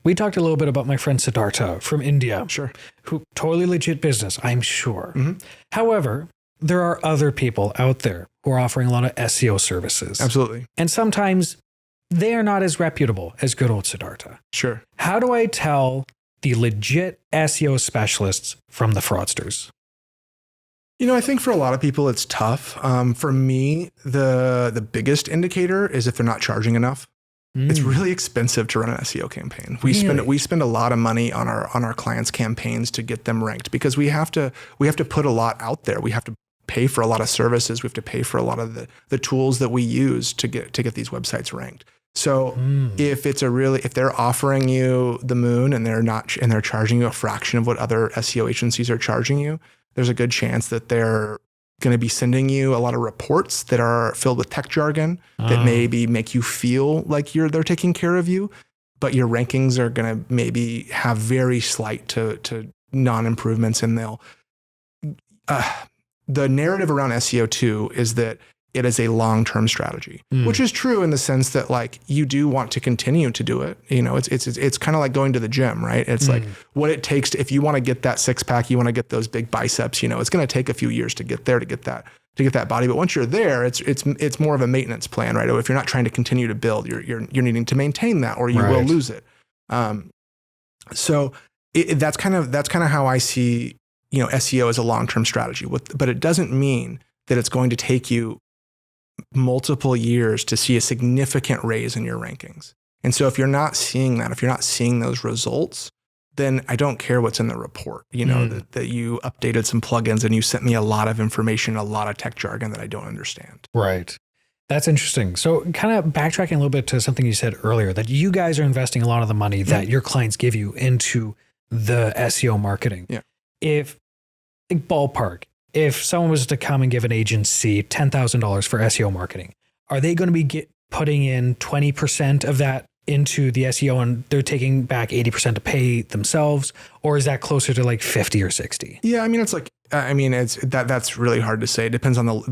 We talked a little bit about my friend Siddhartha from India. Sure. Who totally legit business, I'm sure. Mm-hmm. However, there are other people out there who are offering a lot of SEO services. Absolutely. And sometimes they are not as reputable as good old Siddhartha. Sure. How do I tell the legit SEO specialists from the fraudsters? I think for a lot of people, it's tough. For me, the biggest indicator is if they're not charging enough. It's really expensive to run an SEO campaign. We spend a lot of money on our clients' campaigns to get them ranked because we have to put a lot out there. We have to pay for a lot of services. We have to pay for a lot of the tools that we use to get these websites ranked. So if they're offering you the moon and they're charging you a fraction of what other SEO agencies are charging you, there's a good chance that they're going to be sending you a lot of reports that are filled with tech jargon that maybe make you feel like they're taking care of you, but your rankings are going to maybe have very slight to non-improvements, and the narrative around SEO too is that it is a long-term strategy, which is true in the sense that like you do want to continue to do it. It's kind of like going to the gym, right? It's like what it takes to, if you want to get that six pack, you want to get those big biceps, it's going to take a few years to get there, to get that body. But once you're there, it's more of a maintenance plan, right? Or if you're not trying to continue to build, you're needing to maintain that, or you will lose it. So that's kind of how I see, SEO as a long-term strategy. But it doesn't mean that it's going to take you multiple years to see a significant raise in your rankings. And so if you're not seeing that, if you're not seeing those results, then I don't care what's in the report, that you updated some plugins and you sent me a lot of information, a lot of tech jargon that I don't understand. Right. That's interesting. So kind of backtracking a little bit to something you said earlier, that you guys are investing a lot of the money that your clients give you into the SEO marketing. Yeah. If ballpark, if someone was to come and give an agency $10,000 for SEO marketing, are they going to be putting in 20% of that into the SEO and they're taking back 80% to pay themselves? Or is that closer to like 50 or 60? Yeah. That's really hard to say. It depends on of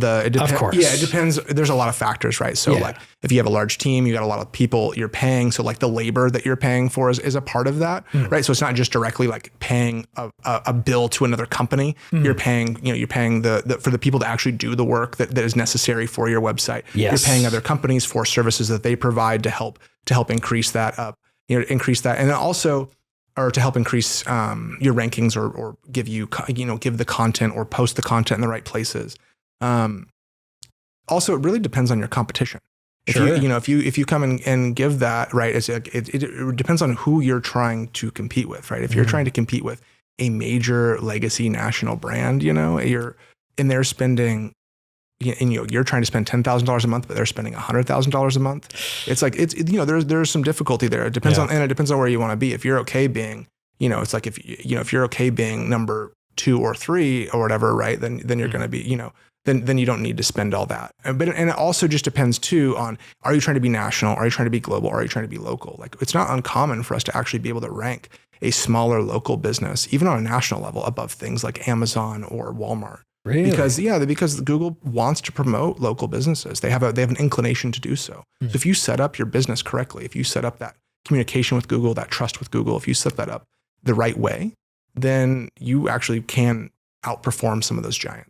course. Yeah, it depends. There's a lot of factors, right? So like if you have a large team, you got a lot of people you're paying. So like the labor that you're paying for is a part of that, right? So it's not just directly like paying a bill to another company. You're paying, you're paying for the people to actually do the work that is necessary for your website. Yes. You're paying other companies for services that they provide to help increase that up, increase that. And then also, or to help increase your rankings or give the content or post the content in the right places. Also, it really depends on your competition. Sure. If you come and give that, right, it depends on who you're trying to compete with, right? If you're trying to compete with a major legacy national brand, they're spending, you're trying to spend $10,000 a month, but they're spending $100,000 a month. It's like, there's some difficulty there. It depends on where you want to be. If you're okay being, it's like if you're okay being number 2 or 3 or whatever, right? Then you're going to be, then you don't need to spend all that. And it also just depends too on, are you trying to be national? Are you trying to be global? Are you trying to be local? Like it's not uncommon for us to actually be able to rank a smaller local business, even on a national level, above things like Amazon or Walmart. Really? Because Google wants to promote local businesses. They have an inclination to do so. So if you set up your business correctly, if you set up that communication with Google, that trust with Google, if you set that up the right way, then you actually can outperform some of those giants.